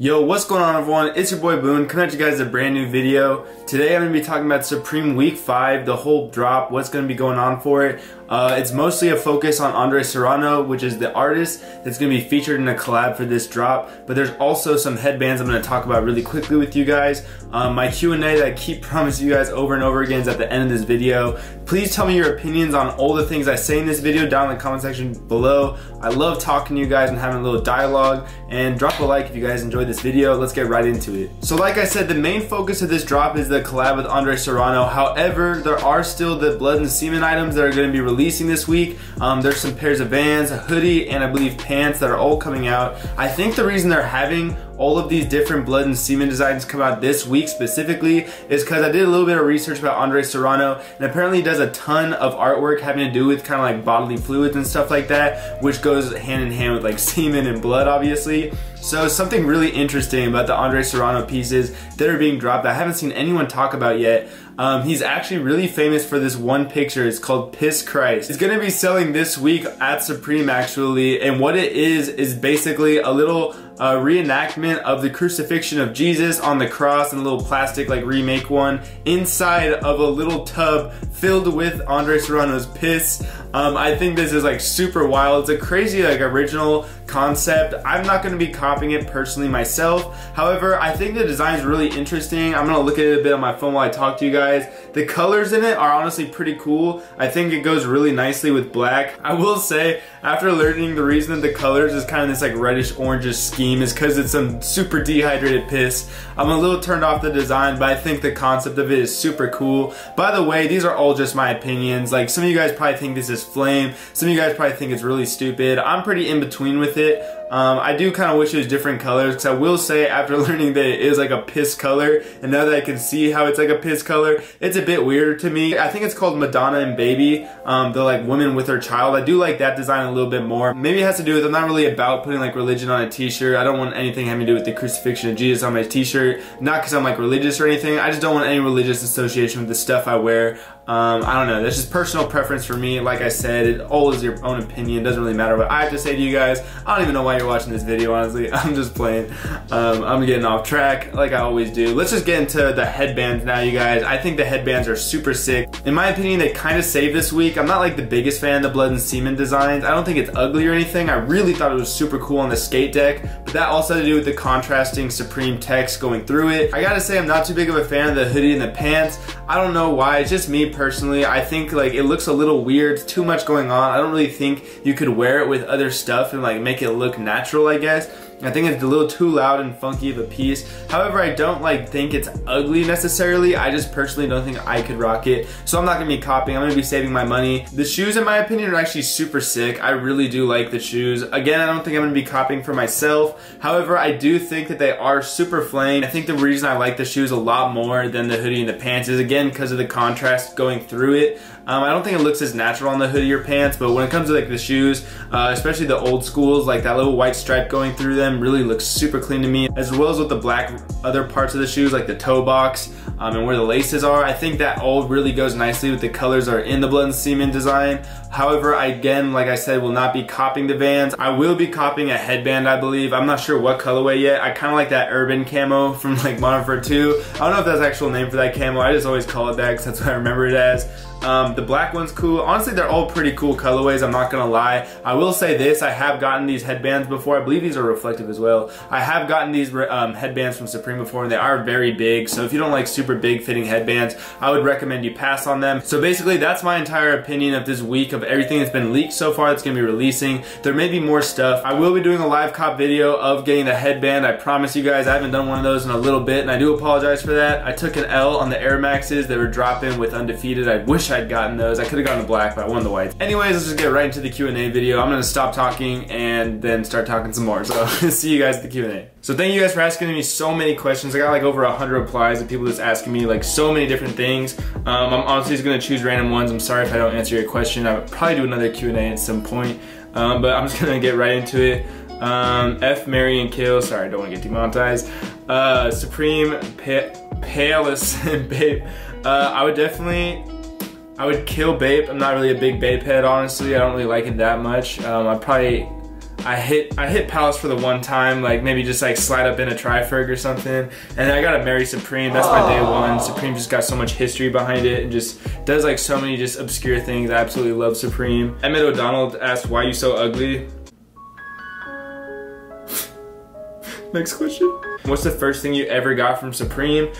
Yo, what's going on everyone? It's your boy Boone coming at you guys with a brand new video. Today I'm going to be talking about Supreme Week 5, the whole drop, what's going to be going on for it. It's mostly a focus on Serrano, which is the artist that's going to be featured in a collab for this drop. But there's also some headbands I'm going to talk about really quickly with you guys. My Q&A that I keep promising you guys over and over again is at the end of this video. Please tell me your opinions on all the things I say in this video down in the comment section below. I love talking to you guys and having a little dialogue. And drop a like if you guys enjoyed this video. Let's get right into it. So like I said, the main focus of this drop is the collab with Serrano. However, there are still the blood and semen items that are going to be releasing this week. There's some pairs of Vans, a hoodie, and I believe pants that are all coming out. I think the reason they're having all of these different blood and semen designs come out this week specifically is because I did a little bit of research about Serrano, and apparently he does a ton of artwork having to do with kind of like bodily fluids and stuff like that, which goes hand in hand with like semen and blood obviously. So something really interesting about the Serrano pieces that are being dropped that I haven't seen anyone talk about yet. He's actually really famous for this one picture. It's called Piss Christ. It's gonna be selling this week at Supreme actually, and what it is basically a little reenactment of the crucifixion of Jesus on the cross in a little plastic like remake one inside of a little tub filled with Serrano's piss. I think this is like super wild. It's a crazy like original concept. I'm not going to be copying it personally myself. However, I think the design is really interesting. I'm going to look at it a bit on my phone while I talk to you guys. The colors in it are honestly pretty cool. I think it goes really nicely with black. I will say, after learning the reason that the colors is kind of this like reddish orangish scheme is because it's some super dehydrated piss. I'm a little turned off the design, but I think the concept of it is super cool. By the way, these are all just my opinions. Like some of you guys probably think this is flame. Some of you guys probably think it's really stupid. I'm pretty in between with it. I do kind of wish it was different colors, because I will say after learning that it is like a piss color, and now that I can see how it's like a piss color, it's a bit weirder to me. I think it's called Madonna and Baby, the like woman with her child. I do like that design a little bit more. Maybe it has to do with I'm not really about putting like religion on a t-shirt. I don't want anything having to do with the crucifixion of Jesus on my t-shirt. Not because I'm like religious or anything. I just don't want any religious association with the stuff I wear. I don't know, that's just personal preference for me. Like I said, it all is your own opinion, doesn't really matter what I have to say to you guys. I don't even know why you're watching this video, honestly. I'm just playing. I'm getting off track like I always do. Let's just get into the headbands now, you guys. I think the headbands are super sick. In my opinion, they kind of saved this week. I'm not like the biggest fan of the blood and semen designs. I don't think it's ugly or anything. I really thought it was super cool on the skate deck, but that also had to do with the contrasting Supreme text going through it. I gotta say, I'm not too big of a fan of the hoodie and the pants. I don't know why, it's just me personally. I think like it looks a little weird, too much going on. I don't really think you could wear it with other stuff and like make it look natural, I guess. I think it's a little too loud and funky of a piece. However, I don't like think it's ugly necessarily. I just personally don't think I could rock it. So I'm not gonna be copying. I'm gonna be saving my money. The shoes, in my opinion, are actually super sick. I really do like the shoes. Again, I don't think I'm gonna be copying for myself. However, I do think that they are super flame. I think the reason I like the shoes a lot more than the hoodie and the pants is again because of the contrast going through it. I don't think it looks as natural on the hoodie or pants, but when it comes to like the shoes, especially the old schools, like that little white stripe going through them really looks super clean to me, as well as with the black other parts of the shoes, like the toe box and where the laces are. I think that all really goes nicely with the colors that are in the blood and semen design. However, again, like I said, will not be copying the Vans. I will be copying a headband, I believe. I'm not sure what colorway yet. I kind of like that urban camo from like Modern Warfare 2. I don't know if that's the actual name for that camo. I just always call it that because that's what I remember it as. The black one's cool. Honestly, they're all pretty cool colorways, I'm not gonna lie. I will say this, I have gotten these headbands before. I believe these are reflective as well. I have gotten these headbands from Supreme before, and they are very big. So if you don't like super big fitting headbands, I would recommend you pass on them. So basically, that's my entire opinion of this week of everything that's been leaked so far that's gonna be releasing. There may be more stuff. I will be doing a live cop video of getting the headband. I promise you guys, I haven't done one of those in a little bit, and I do apologize for that. I took an L on the Air Maxes. They were dropping with Undefeated. I wish I'd gotten those. I could have gotten the black, but I won the white. Anyways, let's just get right into the Q&A video. I'm gonna stop talking and then start talking some more. So see you guys at the Q&A. So thank you guys for asking me so many questions. I got like over 100 replies of people just asking me like so many different things. I'm honestly just gonna choose random ones. I'm sorry if I don't answer your question. I would probably do another Q&A at some point, but I'm just gonna get right into it. F, marry, and kill. Sorry, I don't want to get demonetized. Supreme, Palis, and Bape. I would kill Bape. I'm not really a big Bape head, honestly. I don't really like it that much. I hit Palace for the one time, like maybe just like slide up in a Tri-Ferg or something, and then I gotta marry Supreme. That's my day one. Supreme just got so much history behind it and just does like so many just obscure things. I absolutely love Supreme. Emmett O'Donnell asked, why you so ugly? Next question. What's the first thing you ever got from Supreme?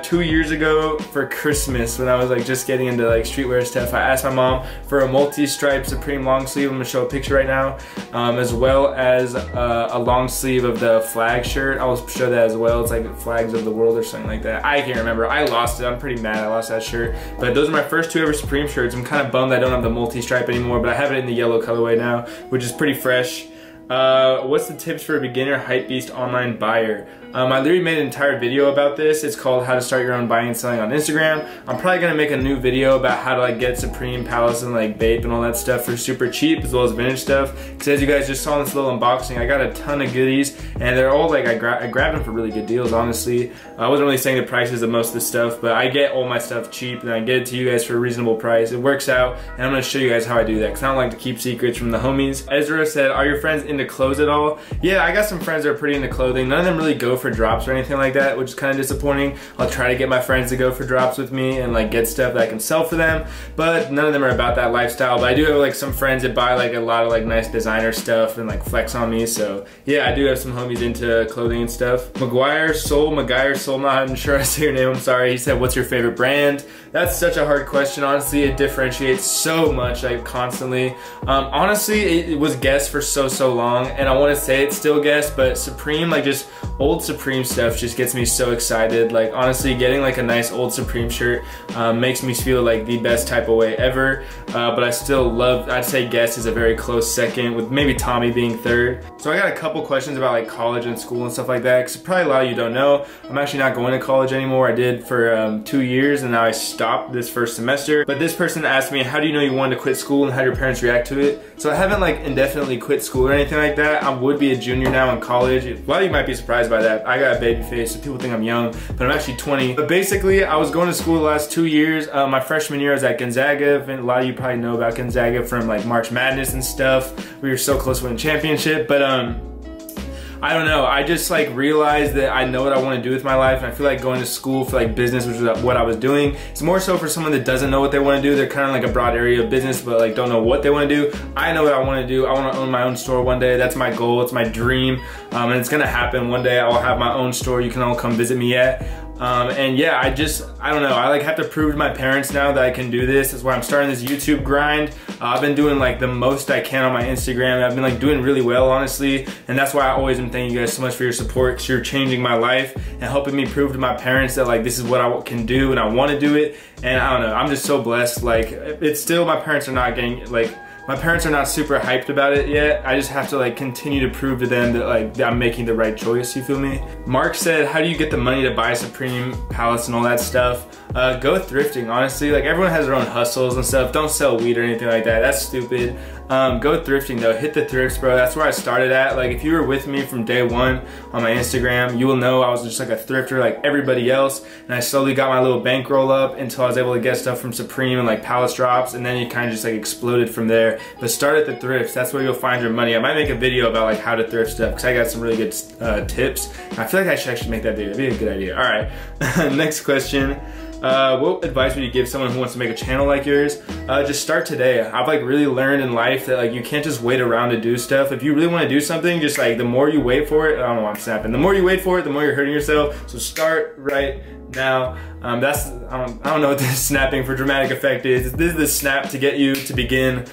2 years ago for Christmas, when I was like just getting into like streetwear stuff, I asked my mom for a multi-stripe Supreme long sleeve. I'm gonna show a picture right now, as well as a long sleeve of the flag shirt. I'll show that as well. It's like Flags of the World or something like that. I can't remember. I lost it. I'm pretty mad I lost that shirt. But those are my first 2 ever Supreme shirts. I'm kind of bummed I don't have the multi-stripe anymore, but I have it in the yellow colorway now, which is pretty fresh. What's the tips for a beginner hypebeast online buyer? I literally made an entire video about this. It's called How to Start Your Own Buying and Selling on Instagram. I'm probably gonna make a new video about how to like get Supreme, Palace, and like Bape and all that stuff for super cheap, as well as vintage stuff. Because as you guys just saw in this little unboxing, I got a ton of goodies, and they're all like, I grabbed them for really good deals, honestly. I wasn't really saying the prices of most of this stuff, but I get all my stuff cheap, and I get it to you guys for a reasonable price. It works out, and I'm gonna show you guys how I do that, because I don't like to keep secrets from the homies. Ezra said, are your friends into clothes at all? Yeah, I got some friends that are pretty into clothing. None of them really go for drops or anything like that, which is kind of disappointing. I'll try to get my friends to go for drops with me and like get stuff that I can sell for them, but none of them are about that lifestyle. But I do have like some friends that buy like a lot of like nice designer stuff and like flex on me. So yeah, I do have some homies into clothing and stuff. Maguire Soul, not sure I say your name, I'm sorry. He said, what's your favorite brand? That's such a hard question. Honestly, it differentiates so much, like constantly. Honestly, it was Guess for so long, and I want to say it's still Guess, but Supreme, like just old Supreme stuff just gets me so excited. Like honestly, getting like a nice old Supreme shirt makes me feel like the best type of way ever. But I still love, I'd say Guess is a very close second, with maybe Tommy being third. So I got a couple questions about like college and school and stuff like that, because probably a lot of you don't know, I'm actually not going to college anymore. I did for 2 years, and now I stopped this first semester. But this person asked me, how do you know you wanted to quit school, and how did your parents react to it? So I haven't like indefinitely quit school or anything like that. I would be a junior now in college. A lot of you might be surprised by that. I got a baby face, so people think I'm young, but I'm actually 20. But basically, I was going to school the last 2 years. My freshman year I was at Gonzaga, and a lot of you probably know about Gonzaga from like March Madness and stuff. We were so close to winning championship, but I don't know, I just like realized that I know what I want to do with my life, and I feel like going to school for like business, which is what I was doing. It's more so for someone that doesn't know what they want to do. They're kind of like a broad area of business, but like don't know what they want to do. I know what I want to do. I want to own my own store one day. That's my goal. It's my dream, and it's gonna happen one day. I'll have my own store. You can all come visit me at. And yeah, I don't know, I like have to prove to my parents now that I can do this. That's why I'm starting this YouTube grind. I've been doing like the most I can on my Instagram. I've been like doing really well, honestly, and that's why I always am thanking you guys so much for your support, because you're changing my life and helping me prove to my parents that like this is what I can do and I want to do it. And I don't know, I'm just so blessed. Like it's still, my parents are not getting like, my parents are not super hyped about it yet. I just have to like continue to prove to them that like that I'm making the right choice, you feel me? Mark said, how do you get the money to buy Supreme, Palace, and all that stuff? Go thrifting, honestly. Like everyone has their own hustles and stuff. Don't sell weed or anything like that. That's stupid. Go thrifting though, hit the thrifts, bro. That's where I started at. Like if you were with me from day one on my Instagram, you will know I was just like a thrifter like everybody else, and I slowly got my little bankroll up until I was able to get stuff from Supreme and like Palace drops, and then it kind of just like exploded from there. But start at the thrifts, that's where you'll find your money. I might make a video about like how to thrift stuff, because I got some really good tips. I feel like I should actually make that video. It'd be a good idea. All right, next question. What advice would you give someone who wants to make a channel like yours? Just start today. I've like really learned in life that like you can't just wait around to do stuff. If you really want to do something, just like the more you wait for it, I don't know why I'm snapping. The more you wait for it, the more you're hurting yourself. So start right now. I don't know what this snapping for dramatic effect is. This is the snap to get you to begin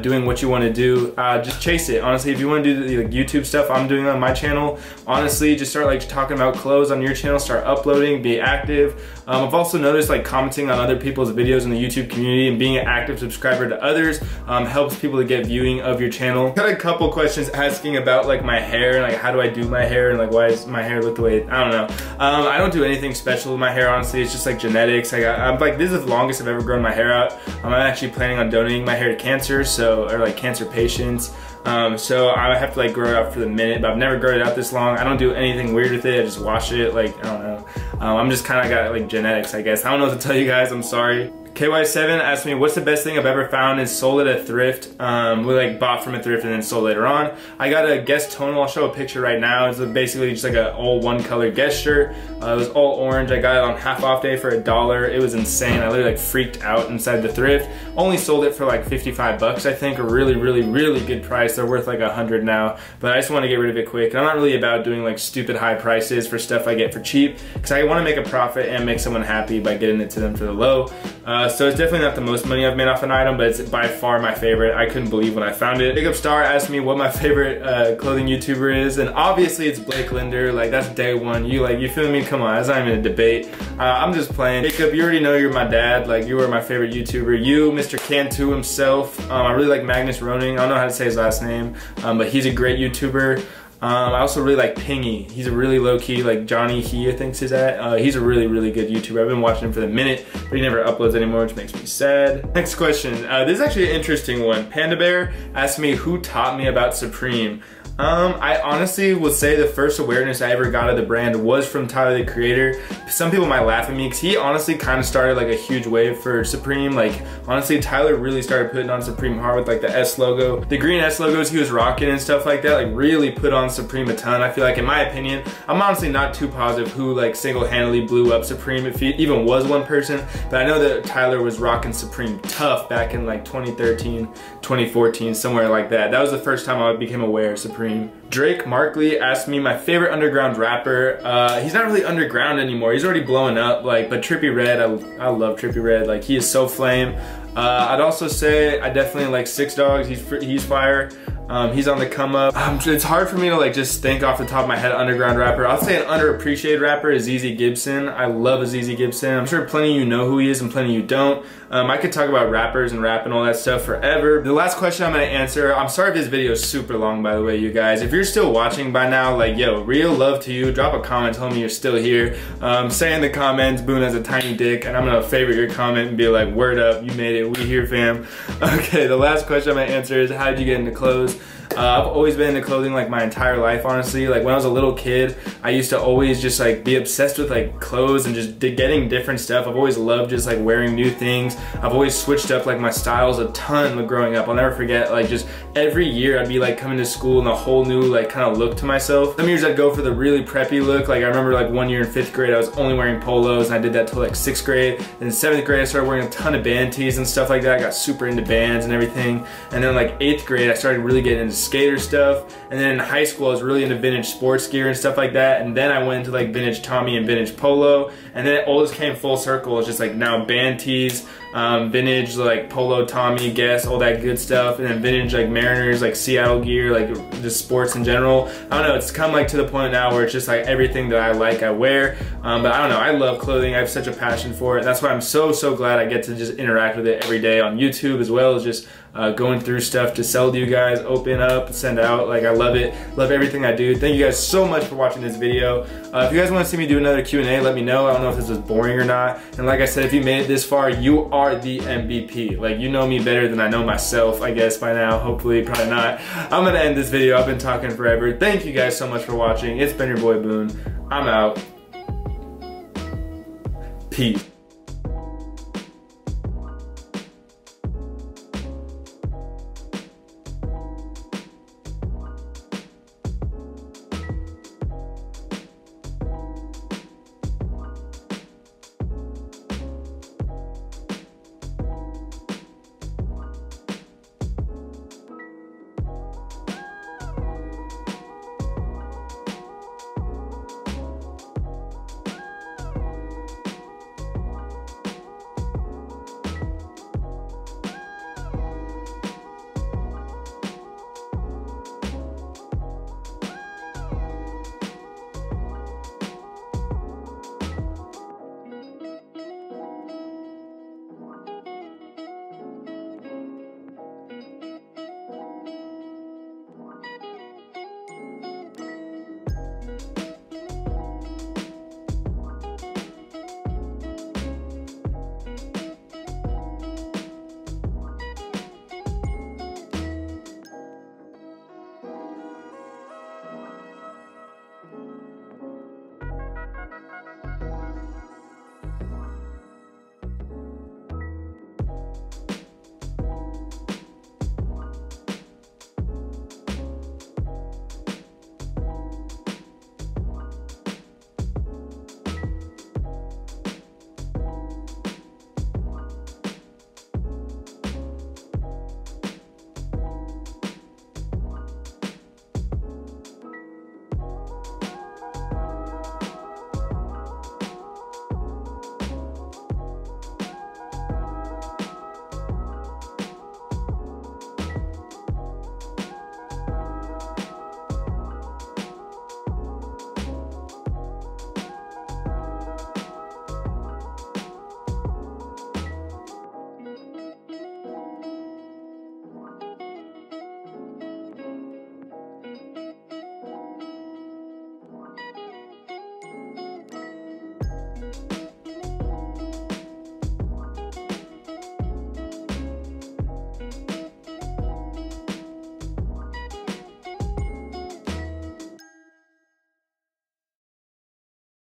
doing what you want to do. Just chase it. Honestly, if you want to do the like, YouTube stuff I'm doing on my channel, honestly, just start like talking about clothes on your channel, start uploading, be active. I've also noticed like commenting on other people's videos in the YouTube community and being an active subscriber to others helps people to get viewing of your channel. Got a couple questions asking about like my hair and like how do I do my hair and like why does my hair look the way I don't know. I don't do anything special with my hair, honestly. It's just like genetics. I'm like, this is the longest I've ever grown my hair out. I'm actually planning on donating my hair to cancer, or like cancer patients. So I have to like grow it out for the minute, but I've never grown it out this long. I don't do anything weird with it. I just wash it. Like, I don't know. I'm just kind of got like genetics, I guess. I don't know what to tell you guys. I'm sorry. KY7 asked me, what's the best thing I've ever found and sold at a thrift? We like bought from a thrift and then sold later on. I got a Guess tonal. I'll show a picture right now. It's basically just like an all one color Guess shirt. It was all orange. I got it on half off day for $1. It was insane. I literally like freaked out inside the thrift. Only sold it for like 55 bucks, I think. A really, really, really good price. They're worth like 100 now, but I just want to get rid of it quick. I'm not really about doing like stupid high prices for stuff I get for cheap, because I want to make a profit and make someone happy by getting it to them for the low. So it's definitely not the most money I've made off an item, but it's by far my favorite. I couldn't believe when I found it. Jacob Star asked me what my favorite clothing YouTuber is, and obviously it's Blake Linder. Like, that's day one. You feel me? Come on, that's not even a debate. I'm just playing. Jacob, you already know you're my dad. Like, you are my favorite YouTuber. You, Mr. Cantu himself. I really like Magnus Roning. I don't know how to say his last name, but he's a great YouTuber. I also really like Pingy. He's a really low-key, like Johnny He, I think is that. He's a really, really good YouTuber. I've been watching him for the minute, but he never uploads anymore, which makes me sad. Next question. This is actually an interesting one. Panda Bear asked me who taught me about Supreme. I honestly will say the first awareness I ever got of the brand was from Tyler, the Creator. Some people might laugh at me because he honestly kind of started like a huge wave for Supreme. Like, honestly, Tyler really started putting on Supreme hard with like the S logo. The green S logos he was rocking and stuff like that, like really put on Supreme a ton. I feel like, in my opinion, I'm honestly not too positive who like single-handedly blew up Supreme, if he even was one person, but I know that Tyler was rocking Supreme tough back in like 2013, 2014, somewhere like that. That was the first time I became aware of Supreme. Drake Markley asked me my favorite underground rapper. He's not really underground anymore. He's already blowing up, like, but Trippie Redd, I love Trippie Redd. Like, he is so flame. I'd also say I definitely like Six Dogs. He's fire. He's on the come up. It's hard for me to like just think off the top of my head underground rapper. I'll say an underappreciated rapper is ZZ Gibson. I love ZZ Gibson. I'm sure plenty of you know who he is and plenty of you don't. I could talk about rappers and rap and all that stuff forever. The last question I'm gonna answer, I'm sorry if this video is super long, by the way, you guys. If you're still watching by now, like, yo, real love to you. Drop a comment, tell me you're still here. Say in the comments, Boone has a tiny dick, and I'm gonna favorite your comment and be like, word up, you made it, we here, fam. Okay, the last question I'm gonna answer is, how did you get into clothes? I've always been into clothing like my entire life, honestly. Like, when I was a little kid, I used to always just like be obsessed with like clothes and just getting different stuff. I've always loved just like wearing new things. I've always switched up like my styles a ton growing up. I'll never forget, like, just every year I'd be like coming to school in a whole new like kind of look to myself. Some years I'd go for the really preppy look. Like, I remember like one year in 5th grade I was only wearing polos, and I did that till like 6th grade. And in 7th grade I started wearing a ton of band tees and stuff like that. I got super into bands and everything. And then like 8th grade I started really getting into skater stuff, and then in high school I was really into vintage sports gear and stuff like that, and then I went into like vintage Tommy and vintage polo, and then it all just came full circle. It's just like now band tees, vintage like polo, Tommy, Guess, all that good stuff, and then vintage like Mariners, like Seattle gear, like just sports in general. I don't know, it's come like to the point now where it's just like everything that I like I wear. But I don't know, I love clothing. I have such a passion for it. That's why I'm so glad I get to just interact with it every day on YouTube, as well as just going through stuff to sell to you guys, open up, send out. Like, I love it, love everything I do. Thank you guys so much for watching this video. If you guys want to see me do another Q&A, let me know. I don't know if this was boring or not. And like I said, if you made it this far, you are the MVP. Like, you know me better than I know myself, I guess, by now. Hopefully, probably not. I'm gonna end this video. I've been talking forever. Thank you guys so much for watching. It's been your boy Boone. I'm out. Peace.